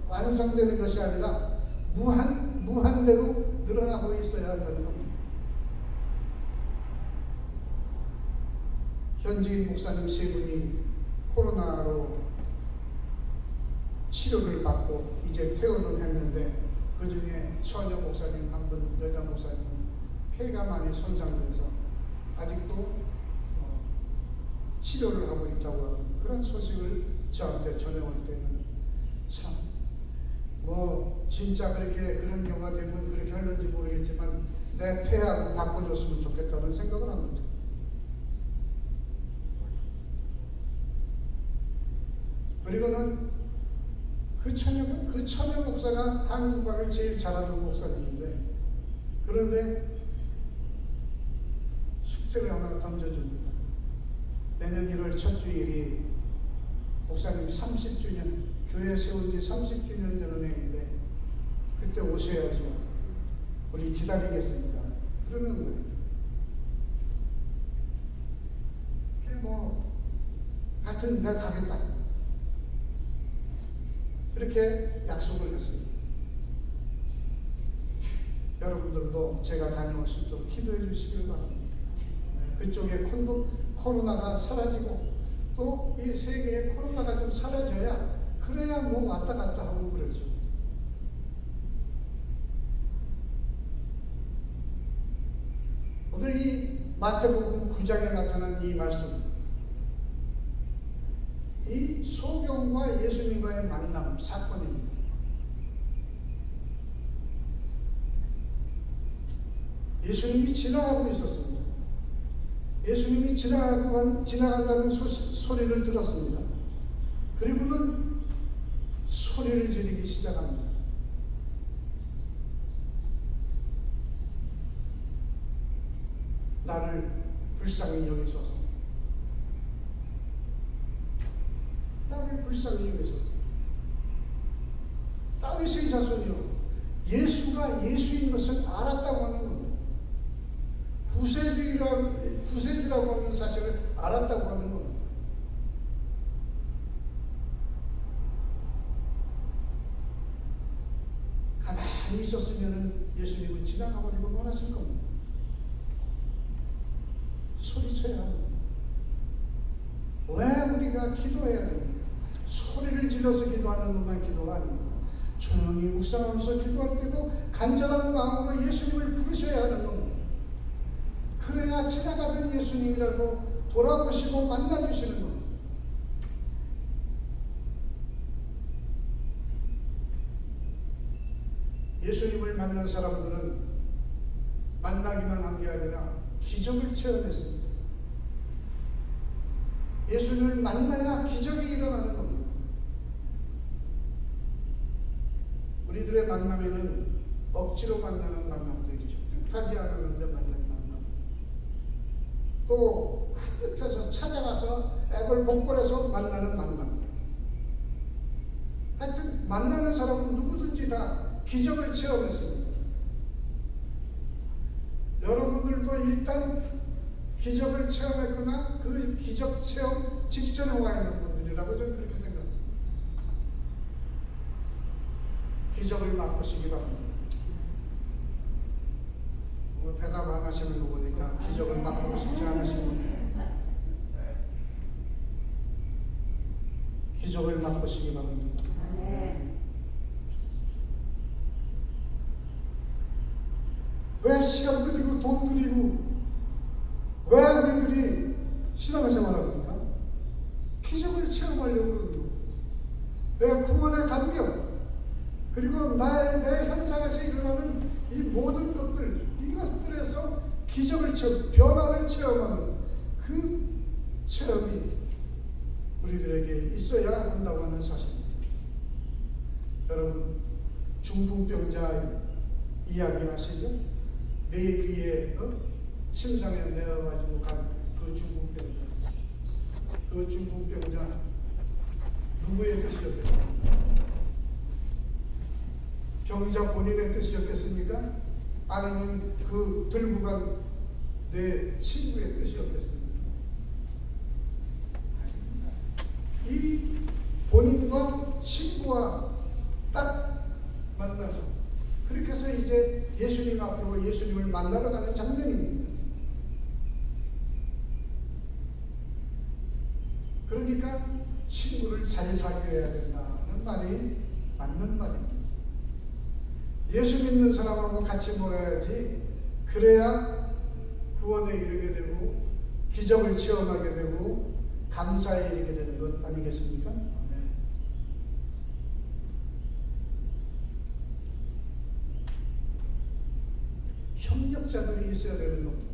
완성되는 것이 아니라 무한대로 늘어나고 있어야 한다는 겁니다. 현지인 목사님 3분이 코로나로 치료를 받고 이제 퇴원을 했는데, 그 중에 처녀 목사님 한 분, 여자 목사님은 폐가 많이 손상돼서 아직도 치료를 하고 있다고 하는 그런 소식을 저한테 전해올 때는 참, 진짜 그렇게 그런 경우가 되면 그렇게 하는지 모르겠지만 내 폐하고 바꿔줬으면 좋겠다는 생각을 합니다. 그리고는 그 처녀 목사가 한국말을 제일 잘하는 목사님인데, 그런데 숙제를 하나 던져줍니다. 내년 1월 첫 주일이 목사님 30주년, 교회 세운 지 30주년 되는 해인데 그때 오셔야죠. 우리 기다리겠습니다. 그러는 거예요. 하여튼 내가 가겠다. 그렇게 약속을 했습니다. 여러분들도 제가 다녀올 수 있도록 기도해 주시길 바랍니다. 그쪽에 코로나가 사라지고 또 이 세계에 코로나가 좀 사라져야, 그래야 왔다 갔다 하고 그러죠. 오늘 이 마태복음 9장에 나타난 이 말씀, 이 소경과 예수님과의 만남 사건입니다. 예수님이 지나가고 있었습니다. 예수님이 지나간다는 소리를 들었습니다. 그리고는 소리를 지르기 시작합니다. 나를 불쌍히 여기소서. 나를 불쌍히 여기소서. 다윗의 자손이요, 예수가 예수인 것을 알았다고 하는 겁니다. 구세주라고 하는 사실을 알았다고 하는 겁니다. 가만히 있었으면 예수님은 지나가버리고 말았을 겁니다. 소리쳐야 합니다. 왜 우리가 기도해야 됩니까? 소리를 질러서 기도하는 것만 기도가 아닙니다. 조용히 묵상하면서 기도할 때도 간절한 마음으로 예수님을 부르셔야 하는 겁니다. 그래야 지나가던 예수님이라도 돌아보시고 만나주시는 겁니다. 예수님을 만난 사람들은 만나기만 한 게 아니라 기적을 체험했습니다. 예수님을 만나야 기적이 일어나는 겁니다. 우리들의 만남에는 억지로 만나는 만남도 있죠. 뜻하지 않았는데 만나는 만남. 또 뜻해서 찾아가서 애걸복걸해서 만나는 만남. 하여튼 만나는 사람은 누구든지 다 기적을 체험했습니다. 여러분들도 일단 기적을 체험했거나 그 기적 체험 직전에 와 있는 분들이라고 저는 그렇게 생각합니다. 기적을 맛보시기 바랍니다. 대답 안 하시는 거 보니까 기적을 맛보고 싶지 않으신 분, 기적을 맛보시기 바랍니다. 왜 시간 들이고 돈 들이고 왜 우리들이 신앙생활 합니까? 기적을 체험하려고 그러는 거예요. 내 구원의 감격, 그리고 내 현상에서 일어나는 이 모든 것들, 이것들에서 기적을 체험, 변화를 체험하는 그 체험이 우리들에게 있어야 한다고 하는 사실입니다. 여러분, 중풍병자 이야기 아시죠? 내 귀에 침상에 내어가지고 간 그 중풍병자. 그 중풍병자 누구의 뜻이었겠습니까? 병자 본인의 뜻이었겠습니까? 아니면 그 들고 간 내 친구의 뜻이었겠습니까? 이 본인과 친구와 딱 만나서 그렇게 해서 이제 예수님 앞으로 예수님을 만나러 가는 장면입니다. 그러니까 친구를 잘 사귀어야 된다는 말이 맞는 말입니다. 예수 믿는 사람하고 같이 놀아야지, 그래야 구원에 이르게 되고 기적을 체험하게 되고 감사에 이르게 되는 것 아니겠습니까? 협력자들이 있어야 되는 겁니다.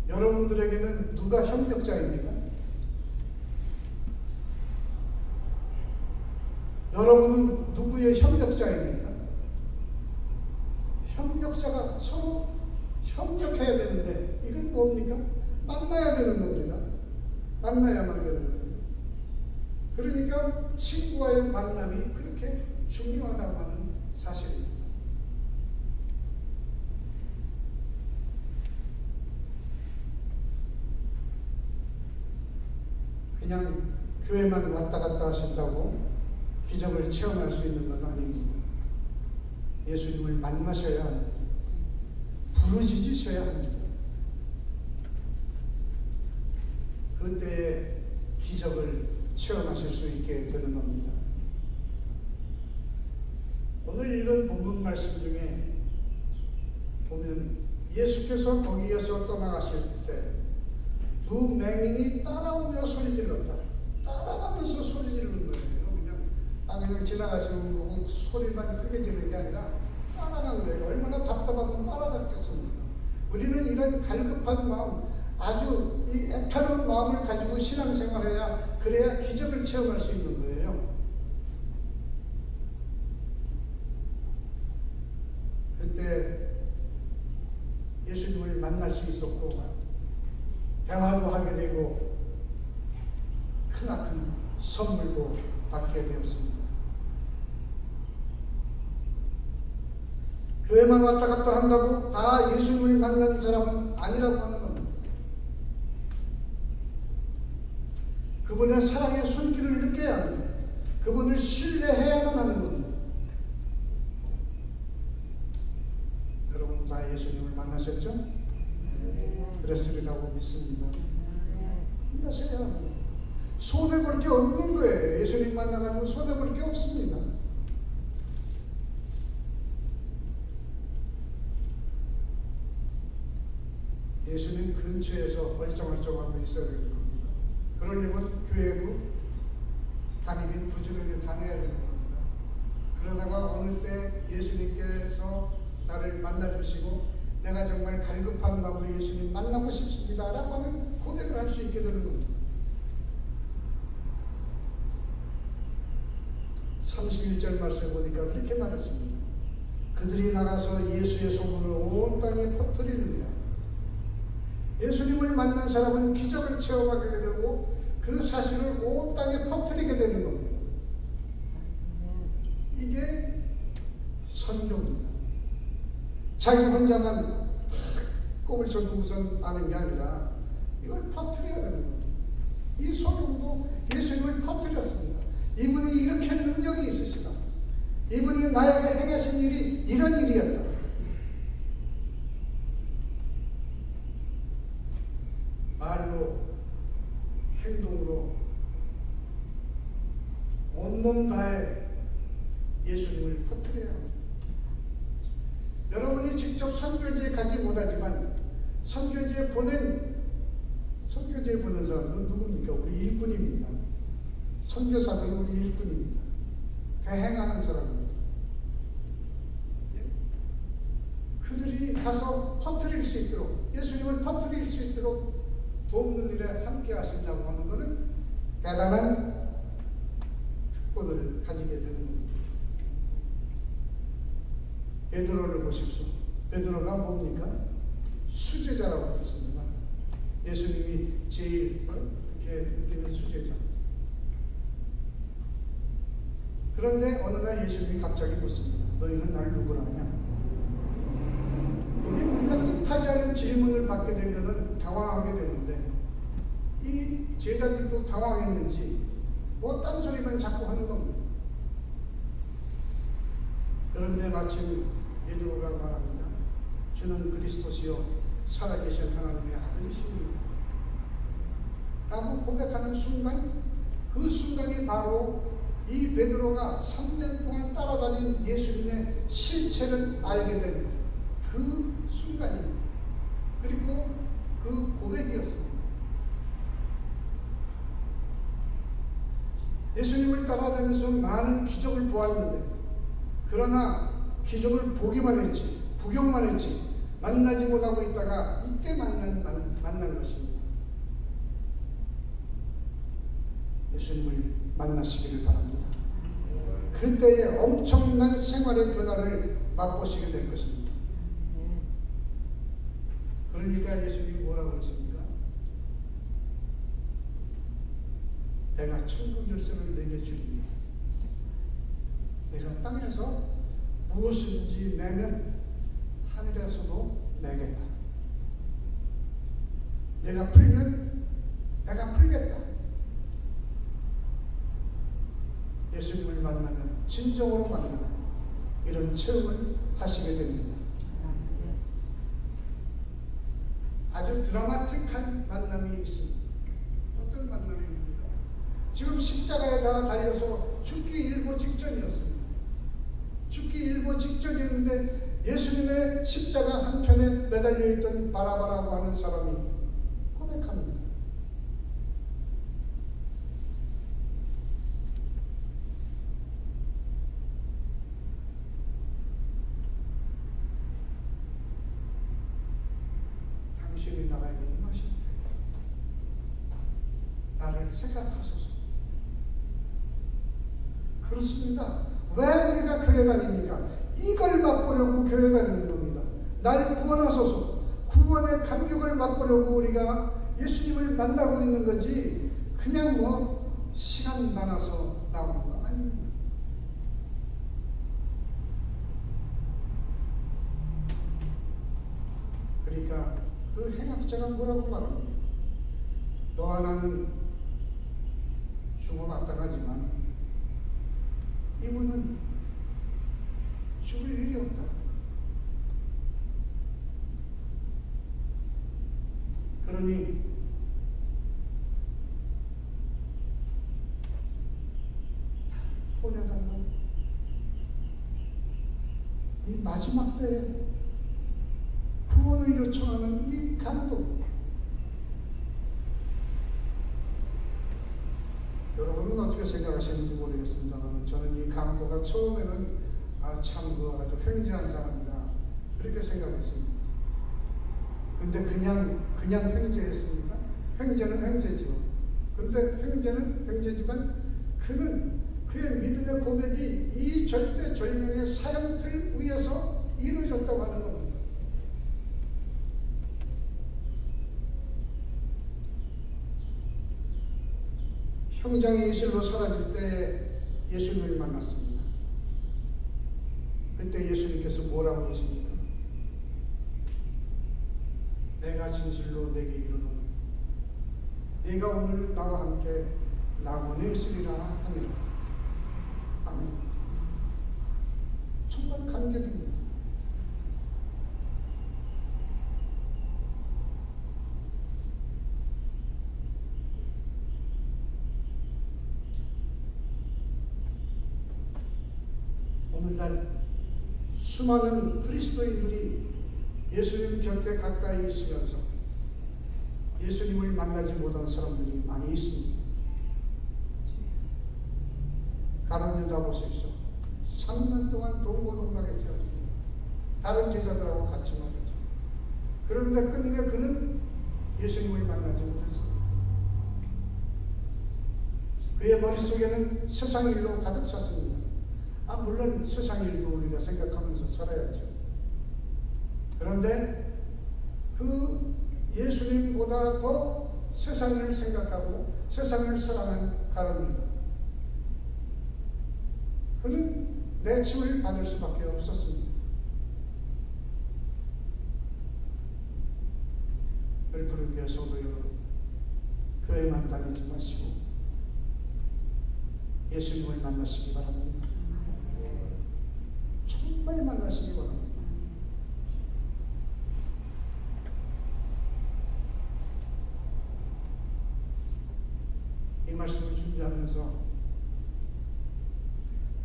여러분들에게는 누가 협력자입니까? 여러분은 누구의 협력자입니까? 협력자가 서로 협력해야 되는데 이건 뭡니까? 만나야 되는 겁니다. 만나야만 되는 겁니다. 그러니까 친구와의 만남이 그렇게 중요하다고 하는 사실입니다. 그냥 교회만 왔다 갔다 하신다고 기적을 체험할 수 있는 건 아닙니다. 예수님을 만나셔야 합니다. 부르짖으셔야 합니다. 그때에 기적을 체험하실 수 있게 되는 겁니다. 오늘 읽은 본문 말씀 중에 보면 예수께서 거기에서 떠나가실 때 두 맹인이 따라오며 소리 질렀다. 따라가면서 소리 지르는 거예요. 그냥 지나가시는 거 보고 소리만 크게 지르는 게 아니라 따라간 거예요. 얼마나 답답하면 따라갔겠습니까? 우리는 이런 갈급한 마음, 아주 이 애타는 마음을 가지고 신앙생활해야, 그래야 기적을 체험할 수 있는 거예요. 그때 예수님을 만날 수 있었고 대화도 하게 되고 크나큰 선물도 받게 되었습니다. 교회만 왔다 갔다 한다고 다 예수님을 만난 사람은 아니라고 하는 겁니다. 그분의 사랑의 손길을 느껴야 합니다. 그분을 신뢰해야만 하는 겁니다. 여러분 다 예수님을 만나셨죠? 그랬으리라고 믿습니다. 만나셔야 합니다. 손해볼 게 없는 거예요. 예수님 만나가지고 손해볼 게 없습니다. 예수님 근처에서 멀쩡멀쩡하고 있어야 되는 겁니다. 그러려면 교회도 다니긴 부지런히 다녀야 되는 겁니다. 그러다가 어느 때 예수님께서 나를 만나주시고 내가 정말 갈급한 마음으로 예수님 만나고 싶습니다 라고 하는 고백을 할 수 있게 되는 겁니다. 31절 말씀에 보니까 그렇게 말했습니다. 그들이 나가서 예수의 소문을 온 땅에 퍼뜨리느니라. 예수님을 만난 사람은 기적을 체험하게 되고 그 사실을 온 땅에 퍼뜨리게 되는 겁니다. 이게 선교입니다. 자기 혼자만 꿈을 쫓고선 아는 게 아니라 이걸 퍼뜨려야 되는 겁니다. 이 소경도 예수님을 퍼뜨렸습니다. 이분이 이렇게 능력이 있으시다. 이분이 나에게 행하신 일이 이런 일이었다. 말로, 행동으로 온몸 다해 예수님을 퍼뜨려야 합니다. 여러분이 직접 선교지에 가지 못하지만 선교지에 보낸 사람은 누굽니까? 우리 일꾼입니다. 선교사들은 우리 일꾼입니다. 대행하는 사람입니다. 그들이 가서 퍼뜨릴 수 있도록, 예수님을 퍼뜨릴 수 있도록 돕는 일에 함께 하신다고 하는 것은 대단한 특권을 가지게 되는 겁니다. 베드로를 보십시오. 베드로가 뭡니까? 수제자라고 했습니다. 예수님이 제일 이렇게 느끼는 수제자. 그런데 어느 날 예수님이 갑자기 묻습니다. 너희는 나를 누구라 하냐? 우리가 뜻하지 않은 질문을 받게 되면 당황하게 되는데 이 제자들도 당황했는지 뭐 딴소리만 자꾸 하는 겁니다. 그런데 마침 베드로가 말합니다. 주는 그리스도시요 살아계신 하나님의 아들이십니다. 라고 고백하는 순간, 그 순간이 바로 이 베드로가 3년 동안 따라다닌 예수님의 실체를 알게 된 그 순간입니다. 그리고 그 고백이었습니다. 예수님을 따라다니면서 많은 기적을 보았는데, 그러나 기적을 보기만 했지, 구경만 했지, 만나지 못하고 있다가 이때 만난 것입니다. 예수님을 만나시기를 바랍니다. 그때의 엄청난 생활의 변화를 맛보시게 될 것입니다. 그러니까 예수님이 뭐라고 했습니까? 내가 천국 열쇠를 내게 주리니 내가 땅에서 무엇인지 내면 하늘에서도 내겠다. 내가 풀면 내가 풀겠다. 예수님을 만나면, 진정으로 만나면 이런 체험을 하시게 됩니다. 아주 드라마틱한 만남이 있습니다. 어떤 만남입니까? 지금 십자가에다가 달려서 죽기 일보 직전이었습니다. 죽기 일보 직전이었는데 예수님의 십자가 한편에 매달려 있던 바라바라고 하는 사람이 고백합니다. 당신이 나에게 임하시되 나를 생각하소서. 그렇습니다. 왜 우리가 교회 다닙니까? 이걸 맛보려고 교회 다니는 겁니다. 날 구원하소서. 구원의 감격을 맛보려고 우리가 예수님을 만나고 있는 거지, 그냥 뭐 시간 많아서 나오는 거 아닙니다. 그러니까 그 행악자가 뭐라고 말합니까? 너와 나는 죽어마땅하지만 이분은 죽을 일이 없다. 그러니 보내달라. 이 마지막 때에 구원을 요청하는 이 감동. 여러분은 어떻게 생각하시는지 모르겠습니다만 저는 이 강도가 처음에는 참 아주 횡재한 사람이다 그렇게 생각했습니다. 근데 그냥 횡재했습니까? 횡재는 횡재죠. 그런데 횡재는 횡재지만 그는 그의 믿음의 고백이 이 절대절명의 사형틀 위에서 이루어졌다고 하는 겁니다. 형장이 이슬로 사라질 때 예수님을 만났습니다. 그때 예수님께서 뭐라고 그러십니까? 내가 진실로 내게 이르노니 네가 오늘 나와 함께 낙원에 있으리라 하니라. 아멘. 정말 감격입니다. 오늘날 수많은 그리스도인들이 예수님 곁에 가까이 있으면서 예수님을 만나지 못한 사람들이 많이 있습니다. 가룟 유다 보십시오. 3년 동안 동고동락했죠. 다른 제자들하고 같이 말이죠. 그런데 끝내 그는 예수님을 만나지 못했습니다. 그의 머릿속에는 세상 일로 가득 찼습니다. 물론 세상 일도 우리가 생각하면서 살아야죠. 그런데 그 예수님보다 더 세상을 생각하고 세상을 사랑하는 가룟 유다, 그는 내침을 받을 수밖에 없었습니다. 벨푸른 교회 성도여, 교회만 다니지 마시고 예수님을 만나시기 바랍니다. 정말 만나시기 바랍니다. 이 말씀을 준비하면서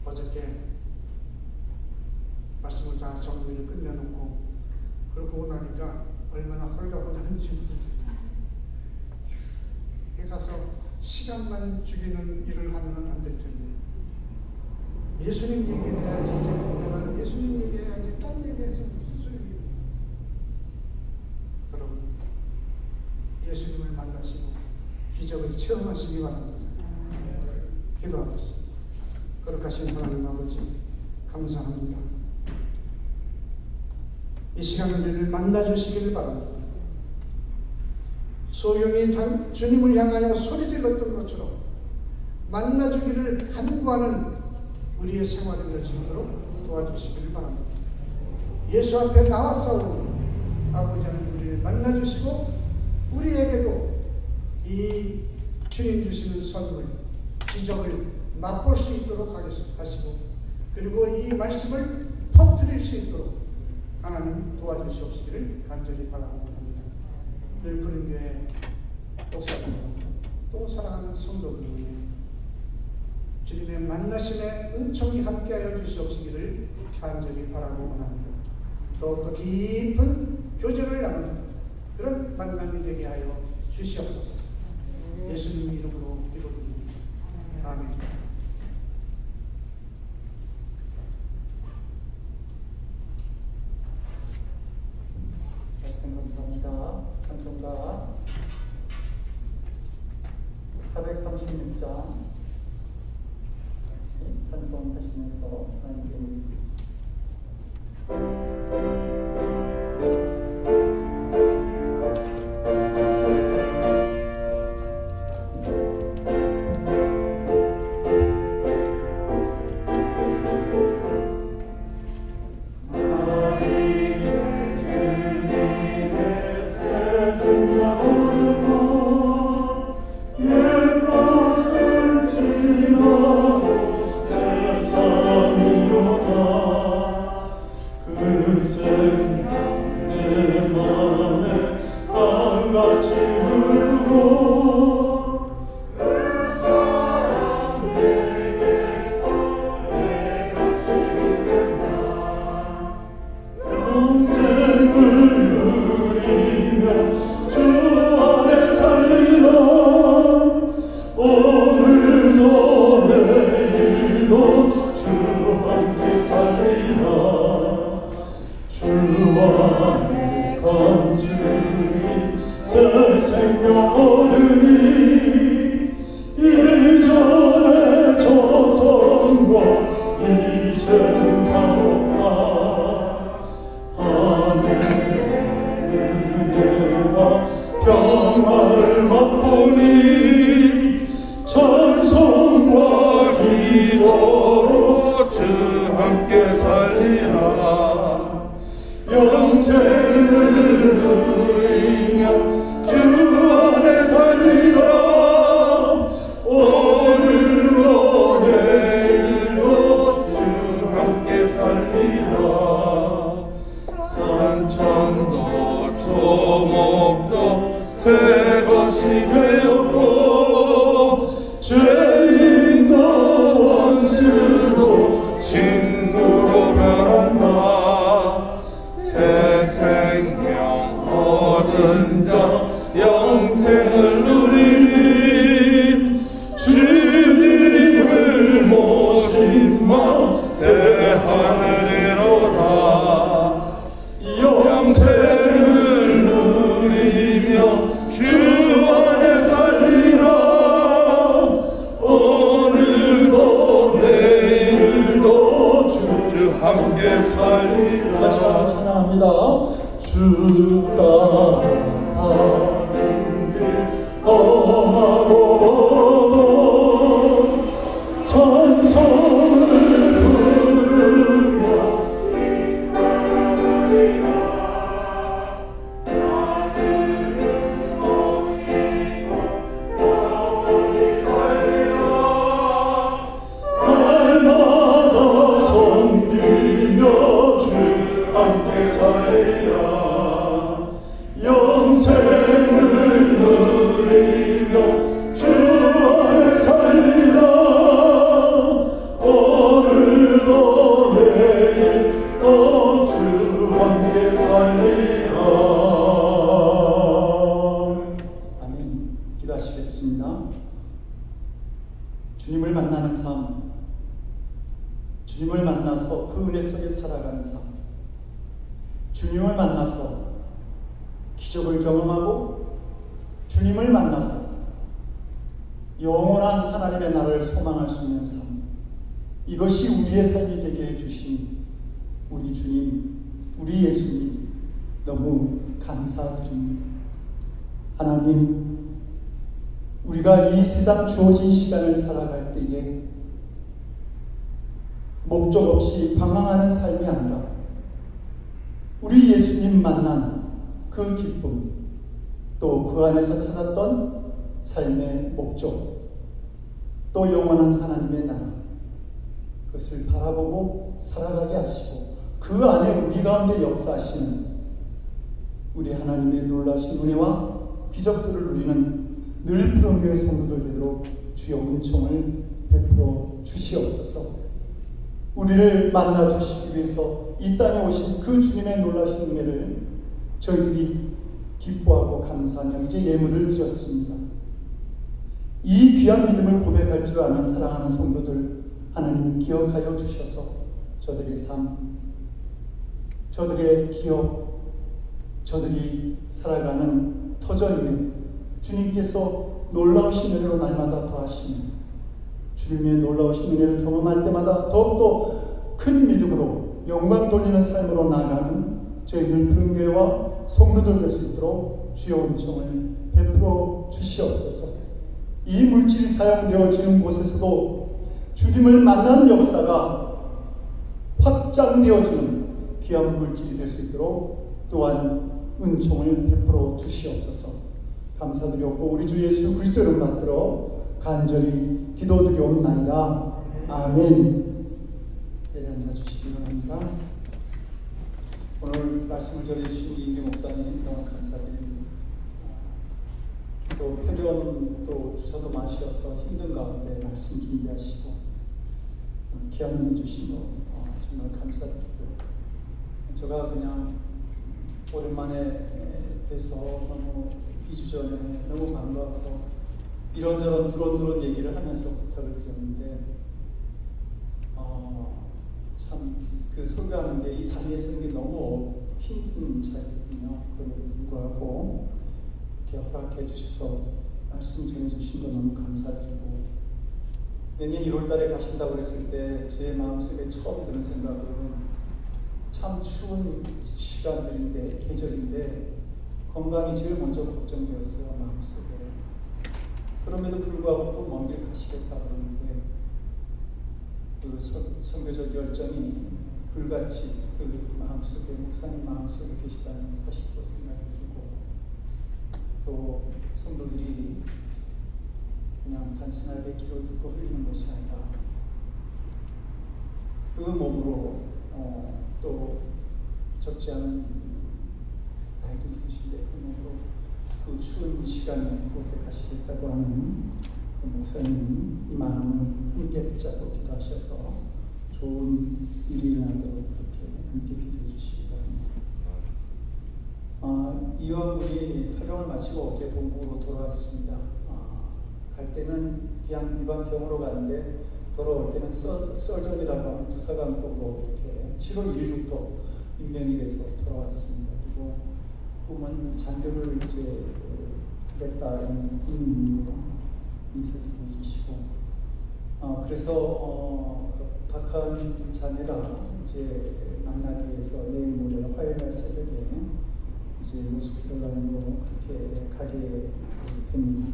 어저께 말씀을 다 정리를 끝내놓고 그러고 나니까 얼마나 헐가분한지 모르겠어요. 가서 시간만 죽이는 일을 하면 안 될 텐데 예수님 얘기해야지. 내가 예수님 얘기해야지 딴 얘기해서 무슨 소리예요. 여러분, 예수님을 만나시고 기적을 체험하시기 바랍니다. 기도하겠습니다. 거룩하신 하나님 아버지, 감사합니다. 이 시간을 우리를 만나주시기를 바랍니다. 소경이 주님을 향하여 소리질렀던 것처럼 만나주기를 간구하는 우리의 생활이 될 수 있도록 도와주시기를 바랍니다. 예수 앞에 나와 싸우는 아버지 하나님, 우리를 만나주시고 우리에게도 이 주님 주시는 선물, 기적을 맛볼 수 있도록 하시고, 그리고 이 말씀을 퍼뜨릴 수 있도록 하나님 도와주시옵시기를 간절히 바라고 합니다. 늘 푸른교회 또 사랑하는 성도들 위해 주님의 만나심에 은총이 함께하여 주시옵시기를 간절히 바라고 원합니다. 더욱더 깊은 교제를 나누는 그런 만남이 되게 하여 주시옵소서. 예수님 이름으로 기도드립니다. 아멘. 말씀 감사합니다. 찬송가 436장 찬송하시면서 하나님께 올리겠습니다. 옛것을 지나고 세상이로다 죄인도 원수도 친구로 변한다. 새 생명 얻은 자 영생을 누리 주님을 모신 마 새하늘이로다. 영생을 누리며 주 안에 살리라. 오늘도 내일도 주 함께 살리라. 같이 가서 찬양합니다. 주 따라가는 길 험하고도 찬송을 부르며 날마다 섬기며 주 함께 살리라. 영생을 누리며 주 안에 살리라. 오늘도 내일도 주 함께 살리라. 아멘. 기도하시겠습니다. 주님을 만나는 삶, 주님을 만나서 그 은혜 속에 살아가는 삶, 주님을 만나서 기적을 경험하고 주님을 만나서 영원한 하나님의 나라를 소망할 수 있는 삶, 이것이 우리의 삶이 되게 해주신 우리 주님, 우리 예수님 너무 감사드립니다. 하나님, 우리가 이 세상 주어진 시간을 살아갈 때에 목적 없이 방황하는 삶이 아니라 우리 예수님 만난 그 기쁨, 또 그 안에서 찾았던 삶의 목적, 또 영원한 하나님의 나라, 그것을 바라보고 살아가게 하시고 그 안에 우리 가운데 역사하시는 우리 하나님의 놀라신 은혜와 기적들을 누리는 늘 푸른 교회 성도들 되도록 주여 은총을 베풀어 주시옵소서. 우리를 만나 주시기 위해서 이 땅에 오신 그 주님의 놀라신 은혜를 저희들이 기뻐하고 감사하며 이제 예물을 드렸습니다. 이 귀한 믿음을 고백할 줄 아는 사랑하는 성도들 하나님 기억하여 주셔서 저들의 삶, 저들의 기억, 저들이 살아가는 터전임에 주님께서 놀라우신 은혜로 날마다 더하시는 주님의 놀라우신 은혜를 경험할 때마다 더욱더 큰 믿음으로 영광 돌리는 삶으로 나아가는 저희들 푸른교회와 성도들 될 수 있도록 주여 은총을 베풀어 주시옵소서. 이 물질이 사용되어지는 곳에서도 주님을 만나는 역사가 확장되어지는 귀한 물질이 될 수 있도록 또한 은총을 베풀어 주시옵소서. 감사드렸고 우리 주 예수 그리스도 이름 받들어 간절히 기도드리옵나이다. 아멘. 내려 앉아 주시기 바랍니다. 오늘 말씀을 전해주신 이인기 목사님 너무 감사드립니다. 또 표련 또 주사도 마셔서 힘든 가운데 말씀 준비하시고 귀한 은혜 주신 거 정말 감사드리고요. 제가 그냥 오랜만에 뵈서 너무 2주 전에 너무 반가워서 이런저런 두런두런 얘기를 하면서 부탁을 드렸는데 참 그 소개하는 게 이 단위에 서는 게 너무 힘든 차이거든요. 그럼에도 불구하고 이렇게 허락해 주셔서 말씀 전해주신 거 너무 감사드리고 내년 1월 달에 가신다고 그랬을 때 제 마음속에 처음 드는 생각은 참 추운 시간들인데 계절인데 건강이 제일 먼저 걱정되었어요. 마음속에. 그럼에도 불구하고 그 먼 길 가시겠다 그러는데 그 선교적 열정이 불같이 그 마음속에 목사님 마음속에 계시다는 사실도 생각이 들고 또 성도들이 그냥 단순하게 기도 듣고 흘리는 것이 아니라 그 몸으로 또 적지 않은 나이도 있으신데 그 몸으로 그 추운 시간에 곳에 가시겠다고 하는 목사님 이 마음을 함께 붙잡고 기도하셔서 좋은 일이 일어나도록 그렇게 함께 기도해 주시기 바랍니다. 이왕 우리 파병을 마치고 어제 본국으로 돌아왔습니다. 갈 때는 그냥 일반 병으로 가는데 돌아올 때는 썰전이라고 하는 부사관급으로 이렇게 7월 1일부터 임명이 돼서 돌아왔습니다. 그리고 꿈은 장교를 이제 하겠다 이런 꿈입니다. 인사드려 주시고 그래서 박한 자매가 이제 만나기 위해서 내일 모레 화요일 새벽에 이제 모스크바로 그렇게 가게 됩니다.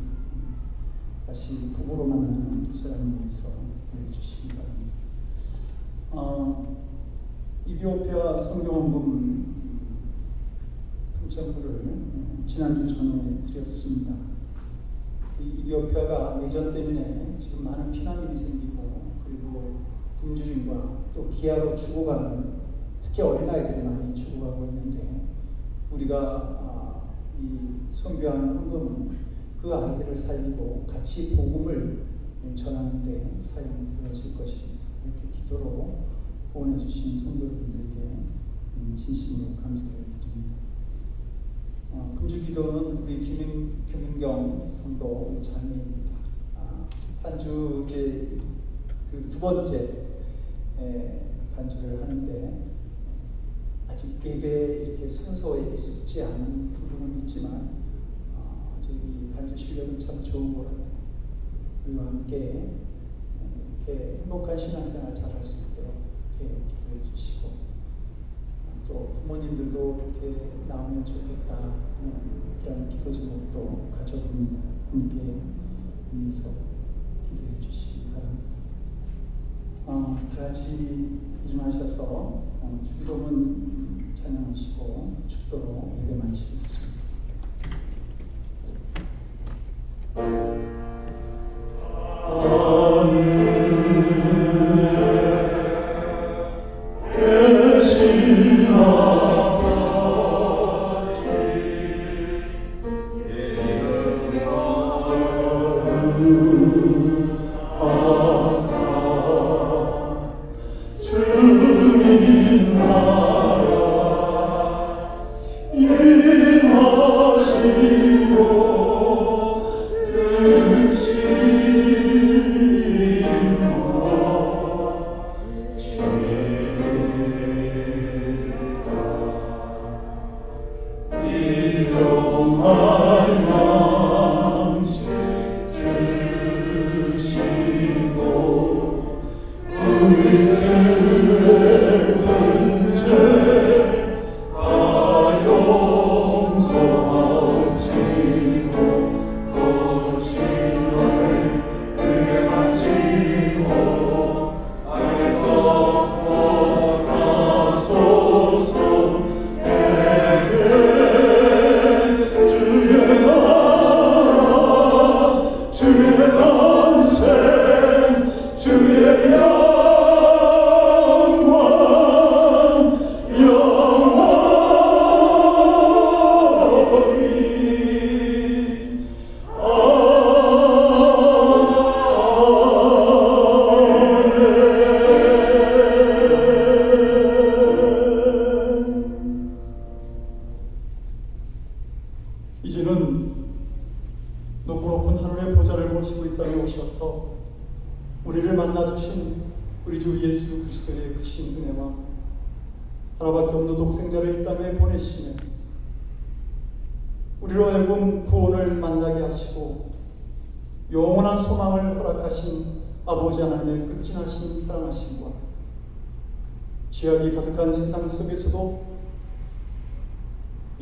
다시 부부로 만나는 두 사람을 위해서 기도해 주시기 바랍니다. 이디오피아 성경원금 3,000불을 지난주 전에 드렸습니다. 이 이디오피아가 내전 때문에 지금 많은 피난민이 생기고 그리고 굶주림과 또 기아로 죽어가는 특히 어린아이들이 많이 죽어가고 있는데 우리가 이 선교하는 헌금은 그 아이들을 살리고 같이 복음을 전하는 데 사용되어질 것입니다. 이렇게 기도로 후원해 주신 성도분들께 진심으로 감사를 드립니다. 금주 기도는 우리 김은경 성도 자매입니다. 반주 이제 그 두 번째 반주를 하는데 아직 예배 이렇게 순서에 익숙지 않은 부분은 있지만 저기 반주 실력은 참 좋은 것 같아요. 우리와 함께 이렇게 행복한 신앙생활 잘할 수 있도록 이렇게 기도해 주시고 또 부모님들도 이렇게 나오면 좋겠다 그런 기도 제목도 가져봅니다. 함께 위해서 기도해 주시기 바랍니다. 다 같이 일어나셔서 주기도문 찬양하시고 축도로 예배 마치겠습니다. 이제는 높고 높은 하늘의 보좌를 모시고 이 땅에 오셔서 우리를 만나주신 우리 주 예수 그리스도의 크신 은혜와 하나밖에 없는 독생자를 이 땅에 보내시며 우리로 하여금 구원을 만나게 하시고 영원한 소망을 허락하신 아버지 하나님의 극진하신 사랑하심과 죄악이 가득한 세상 속에서도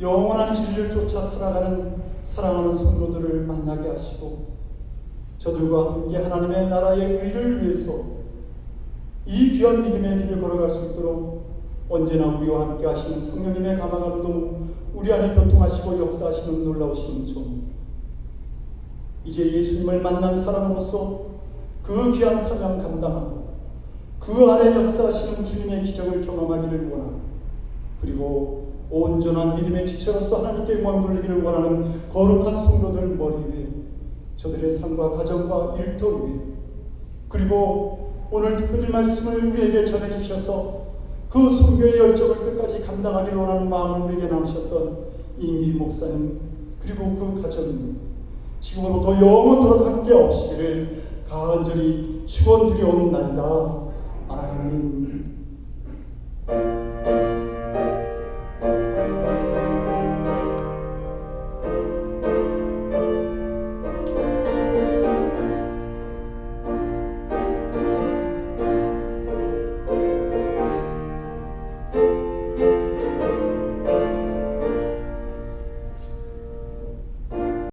영원한 진리를 쫓아 살아가는 사랑하는 성도들을 만나게 하시고 저들과 함께 하나님의 나라의 의를 위해서 이 귀한 믿음의 길을 걸어갈 수 있도록 언제나 우리와 함께 하시는 성령님의 감화감동 우리 안에 교통하시고 역사하시는 놀라우신 종 이제 예수님을 만난 사람으로서 그 귀한 사명 감당하고 그 안에 역사하시는 주님의 기적을 경험하기를 원하고 그리고 온전한 믿음의 지체로서 하나님께 영광 돌리기를 원하는 거룩한 성도들 머리 위에 저들의 삶과 가정과 일터 위에, 그리고 오늘 특별히 말씀을 우리에게 전해주셔서 그 선교의 열정을 끝까지 감당하길 원하는 마음을 내게 나누셨던 임기 목사님, 그리고 그 가정님, 지금으로부터 영원토록 함께 없시기를 간절히 축원드리옵나이다. 아멘.